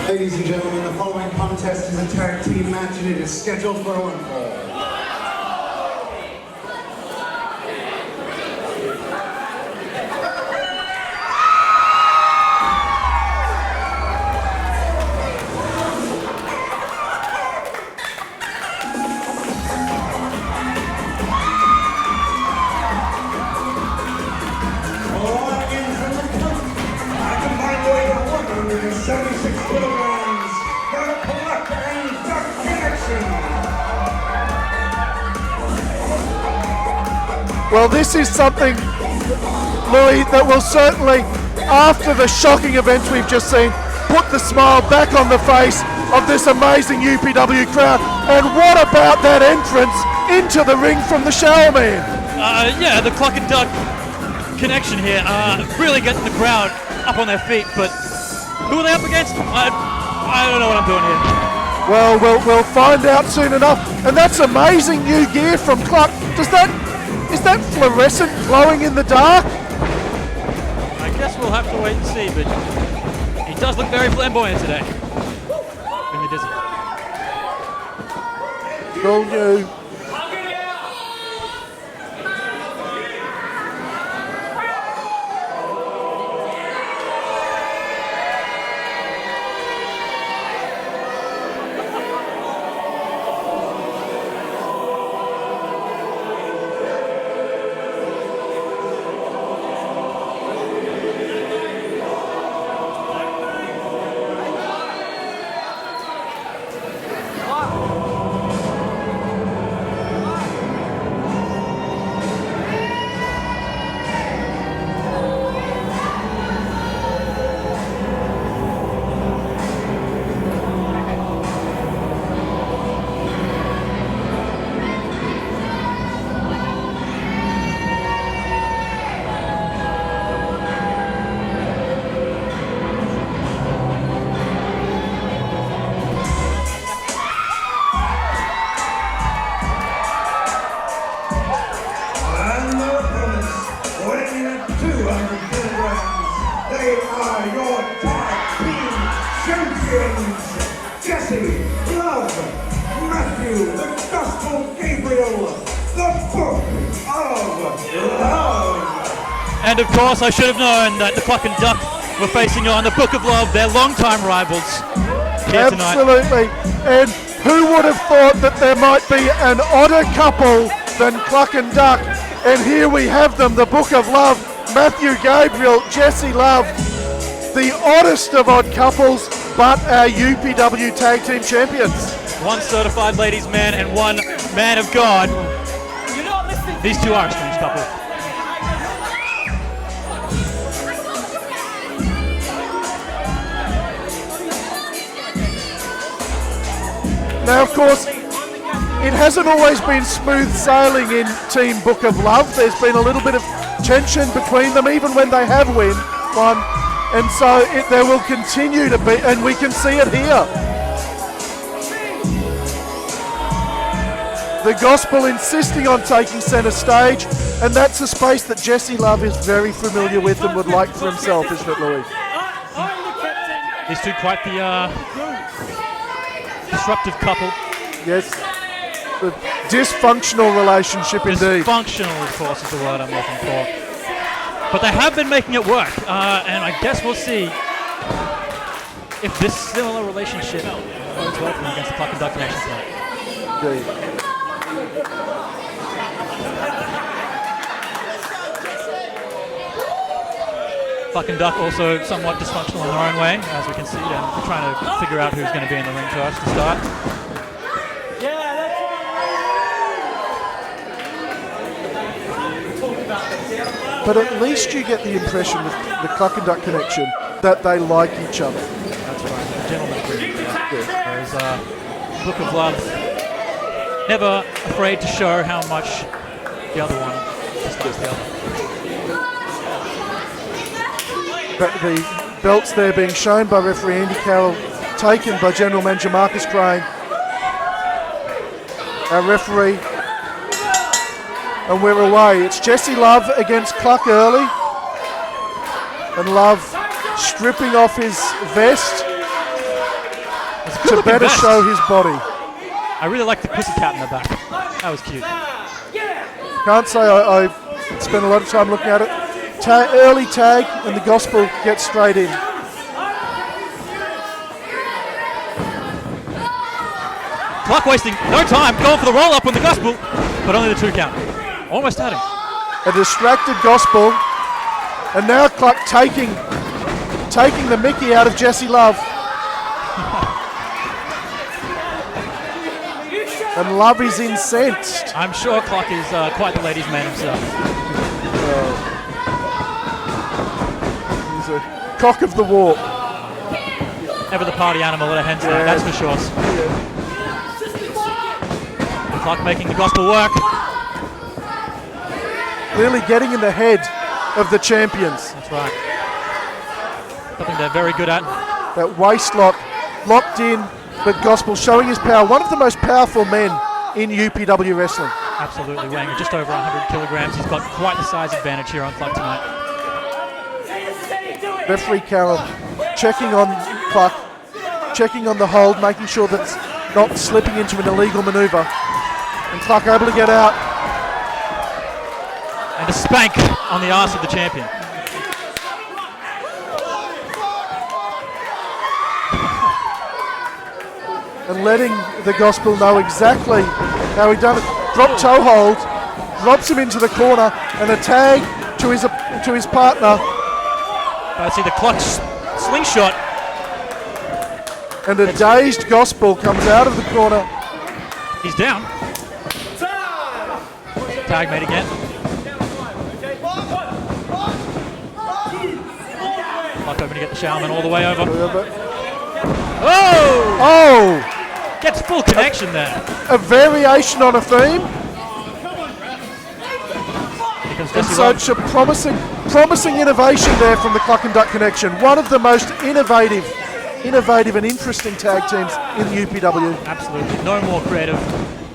Ladies and gentlemen, the following contest is a tag team match and it is scheduled for one fall. Well, this is something, Louis, that will certainly, after the shocking events we've just seen, put the smile back on the face of this amazing UPW crowd. And what about that entrance into the ring from the Shower Man? Yeah, the Cluck and Duck connection here, really getting the crowd up on their feet, but who are they up against? I don't know what I'm doing here. Well, we'll find out soon enough. And that's amazing new gear from Cluck. Is that fluorescent glowing in the dark? I guess we'll have to wait and see, but he does look very flamboyant today. In the dizzy. All new. Your Tag Team Champions, Jesse, Love, Matthew, the Gospel Gabriel, the Book of Love. And of course, I should have known that the Cluck and Duck were facing on the Book of Love, their longtime rivals here tonight. Absolutely. And who would have thought that there might be an odder couple than Cluck and Duck? And here we have them, the Book of Love, Matthew Gabriel, Jesse Love. The oddest of odd couples, but our UPW Tag Team Champions. One certified ladies man and one man of God. These two are a strange couple. Now, of course, it hasn't always been smooth sailing in Team Book of Love. There's been a little bit of tension between them, even when they have won. And so there will continue to be, and we can see it here. The Gospel insisting on taking centre stage, and that's a space that Jesse Love is very familiar with and would like for himself, isn't it, Louis? These two quite the disruptive couple. Yes. The dysfunctional relationship indeed. Dysfunctional, of course, is the word I'm looking for. But they have been making it work, and I guess we'll see if this similar relationship goes well for them against the Cluck and Duck connection tonight. Indeed. Cluck and Duck also somewhat dysfunctional in their own way, as we can see, and trying to figure out who's going to be in the ring first to start. But at least you get the impression with the Cluck and Duck connection that they like each other. That's right, the gentleman agreement. Whereas Book of Love, never afraid to show how much the other one dislikes the other. But the belts there being shown by referee Andy Carroll, taken by General Manager Marcus Crane. Our referee. And we're away. It's Jesse Love against Cluck early. And Love stripping off his vest to looking better best. show his body. I really like the pussycat in the back. That was cute. Can't say I spent a lot of time looking at it. Early tag, and the Gospel gets straight in. Cluck wasting no time, going for the roll-up on the Gospel, but only the 2 count. Almost had him. A distracted Gospel, and now Cluck taking the mickey out of Jesse Love. And Love is incensed. I'm sure Cluck is quite the ladies' man himself. He's a cock of the walk. Never the party animal at a hen's Yeah. that's for sure. Cluck making the Gospel work. Clearly getting in the head of the champions. That's right. Something they're very good at. That waist lock, locked in, but Gospel showing his power. One of the most powerful men in UPW wrestling. Absolutely, weighing just over 100 kilograms. He's got quite the size advantage here on Cluck tonight. Referee Carroll checking on Cluck, checking on the hold, making sure that's not slipping into an illegal maneuver. And Cluck able to get out. And a spank on the arse of the champion. And letting the Gospel know exactly how he done it. Drop toe hold, drops him into the corner, and a tag to his partner. I see the Cluck slingshot. And a dazed Gospel comes out of the corner. He's down. Tag made again. Cluck hoping to get the Showerman all the way over. Oh! Oh! Gets full connection there. A variation on a theme. Here comes And Jesse Love. such a promising innovation there from the Cluck and Duck connection. One of the most innovative and interesting tag teams in the UPW. Absolutely. No more creative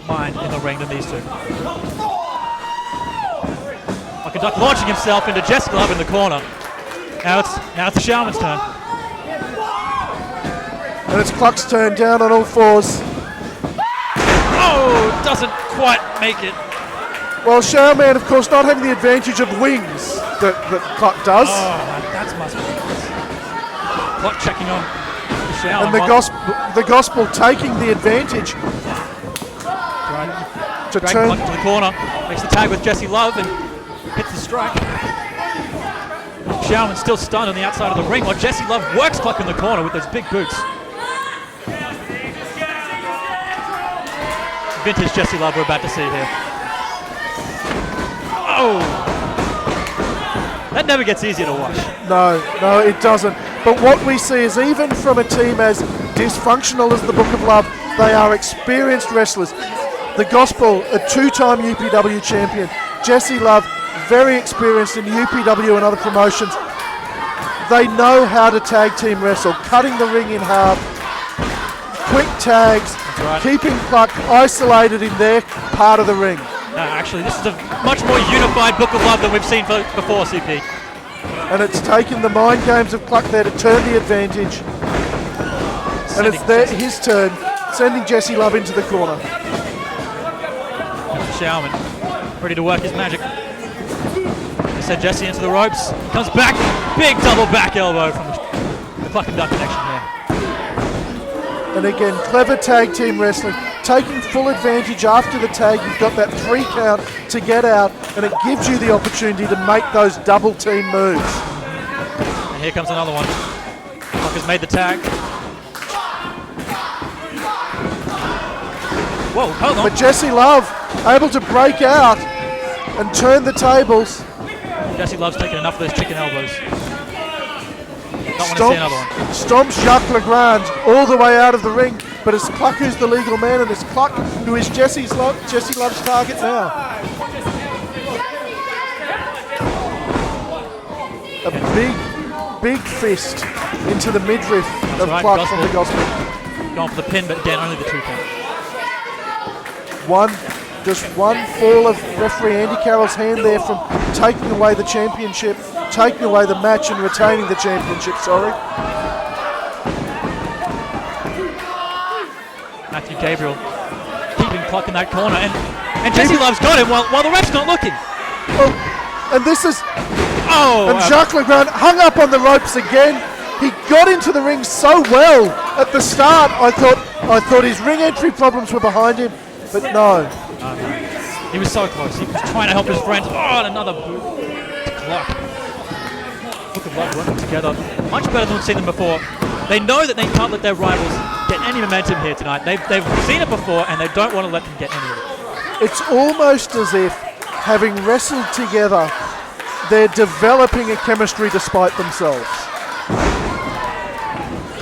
mind in the ring than these two. Like a Duck launching himself into Jesse Love in the corner. Now it's the Showerman's turn. And it's Cluck's turn, down on all fours. Oh, doesn't quite make it. Well, Showerman, of course, not having the advantage of wings that Cluck does. Oh, that's must be. Cluck checking on the Showerman. And the Gospel taking the advantage to Drag turn. Cluck to the corner. Makes the tag with Jesse Love and hits the strike. Showerman still stunned on the outside of the ring while Jesse Love works Cluck in the corner with those big boots. Vintage Jesse Love we're about to see here. Oh! That never gets easier to watch. No, it doesn't. But what we see is even from a team as dysfunctional as the Book of Love, they are experienced wrestlers. The Gospel, a 2-time UPW champion. Jesse Love, very experienced in UPW and other promotions. They know how to tag team wrestle, cutting the ring in half, quick tags, right. keeping Cluck isolated in their part of the ring. No, actually, this is a much more unified Book of Love than we've seen before, CP. And it's taken the mind games of Cluck there to turn the advantage. And it's his turn, sending Jesse Love into the corner. Showerman, ready to work his magic. He sent Jesse into the ropes. Comes back, big double back elbow from the Cluck and Duck connection here. And again, clever tag team wrestling, taking full advantage after the tag. You've got that 3 count to get out, and it gives you the opportunity to make those double team moves. And here comes another one. Cluck has made the tag. Whoa, hold on. But Jesse Love able to break out and turn the tables. Jesse Love's taking enough of those chicken elbows. Don't want to see another one. Stomps Jacques Legrand all the way out of the ring, but it's Cluck who's the legal man, and it's Cluck who is Jesse Love's target now. A big fist into the midriff of right, Cluck from the Gospel. Going for the pin, but again, only the 2 count. Just one fall of referee Andy Carroll's hand there from taking away the championship, taking away the match and retaining the championship, sorry. Matthew Gabriel keeping Cluck in that corner, and Jesse Love's got him while the ref's not looking. Oh, and this is... Oh! And Jacques Legrand hung up on the ropes again. He got into the ring so well at the start. I thought his ring entry problems were behind him, but no. He was so close. He was trying to help his friends. Oh, and another boot to Cluck. Book of Love working together much better than we've seen them before. They know that they can't let their rivals get any momentum here tonight. They've seen it before, and they don't want to let them get any of it. It's almost as if, having wrestled together, they're developing a chemistry despite themselves.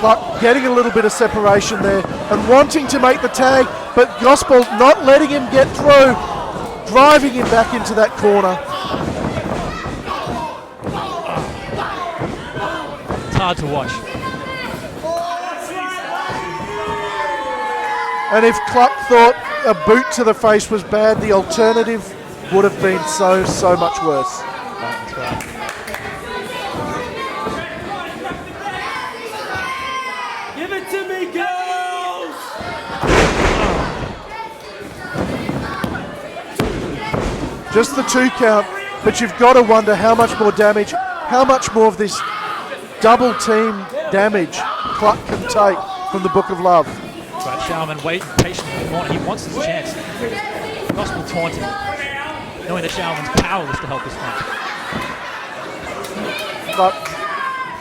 Cluck getting a little bit of separation there and wanting to make the tag, but Gospel not letting him get through, driving him back into that corner. It's hard to watch. And if Cluck thought a boot to the face was bad, the alternative would have been so much worse. That's right. Give it to me, girls! Just the 2 count, but you've got to wonder how much more damage, how much more of this double team damage Cluck can take from the Book of Love. Right, Schaumann waiting patiently in the corner. He wants his chance. Gospel taunting, knowing that Schaumann's powerless to help his friend. But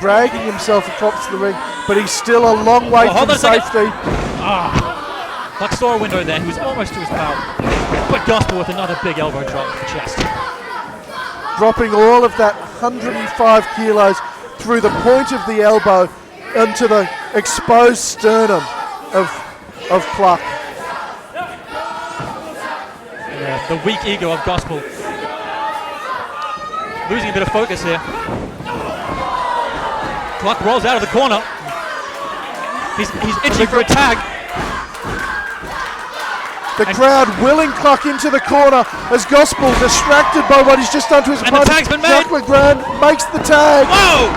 dragging himself across the ring, but he's still a long way from safety. Cluck saw a window there. He was almost to his power. But Gospel with another big elbow drop to the chest. Dropping all of that 105 kilos through the point of the elbow into the exposed sternum of Cluck. Yeah, the weak ego of Gospel. Losing a bit of focus here. Cluck rolls out of the corner. He's itching for a tag. The crowd willing Cluck into the corner as Gospel distracted by what he's just done to his opponent. And the tag's been made. Jacques Legrand makes the tag. Whoa!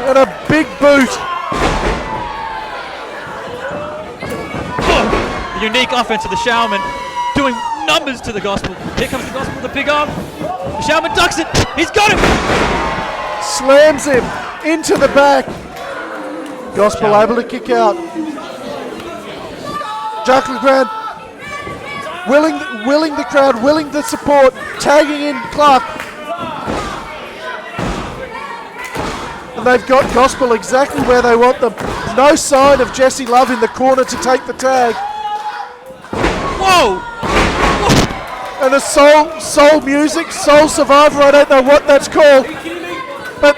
And a big boot. The unique offense of the Schaumann doing numbers to the Gospel. Here comes the Gospel with a big arm. The Schaumann ducks it. He's got him. Slams him into the back. Gospel able to kick out. Jacques Legrand willing the crowd, willing the support, tagging in Cluck. And they've got Gospel exactly where they want them. No sign of Jesse Love in the corner to take the tag. Whoa! And a soul music, Soul Survivor, I don't know what that's called. But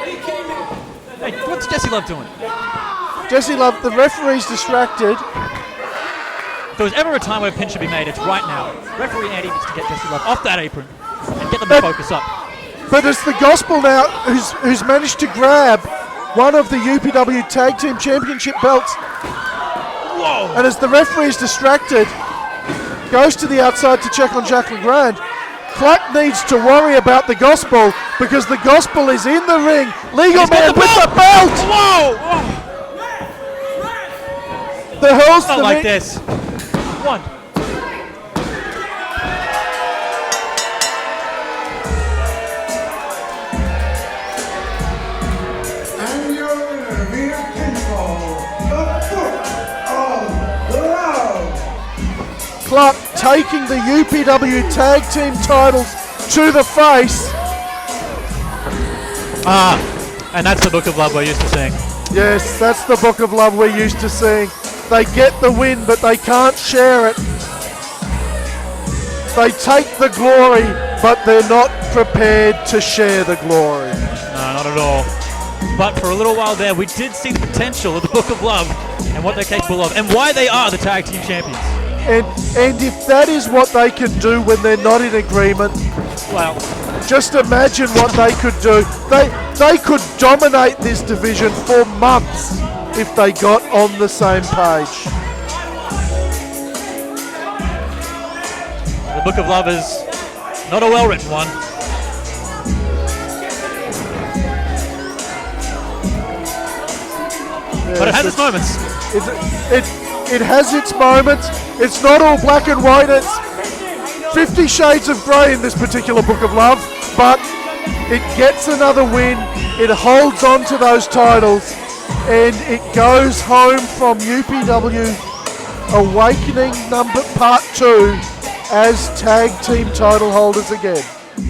Hey, what's Jesse Love doing? Jesse Love, the referee's distracted. If there was ever a time where a pin should be made, it's right now. Referee Andy needs to get Jesse Love off that apron and get them to focus up. But it's the Gospel now who's managed to grab one of the UPW Tag Team Championship belts. Whoa! And as the referee is distracted, goes to the outside to check on Jacques Legrand. Cluck needs to worry about the Gospel because the Gospel is in the ring. Legal man with the belt! Whoa! The hurls Not the like ring. this. One. And your winner via pinfall, the Book of Love. Cluck taking the UPW Tag Team titles to the face. And that's the Book of Love we're used to seeing. Yes, that's the Book of Love we're used to seeing. They get the win, but they can't share it. They take the glory, but they're not prepared to share the glory. No, not at all. But for a little while there, we did see the potential of the Book of Love and what they're capable of and why they are the Tag Team Champions. And if that is what they can do when they're not in agreement, Well, just imagine what they could do. They could dominate this division for months if they got on the same page. the Book of Love is not a well-written one. But it has its moments. It has its moments. It's not all black and white. It's 50 shades of grey in this particular Book of Love, but it gets another win. It holds on to those titles, and it goes home from UPW Awakening Part 2 as tag team title holders again.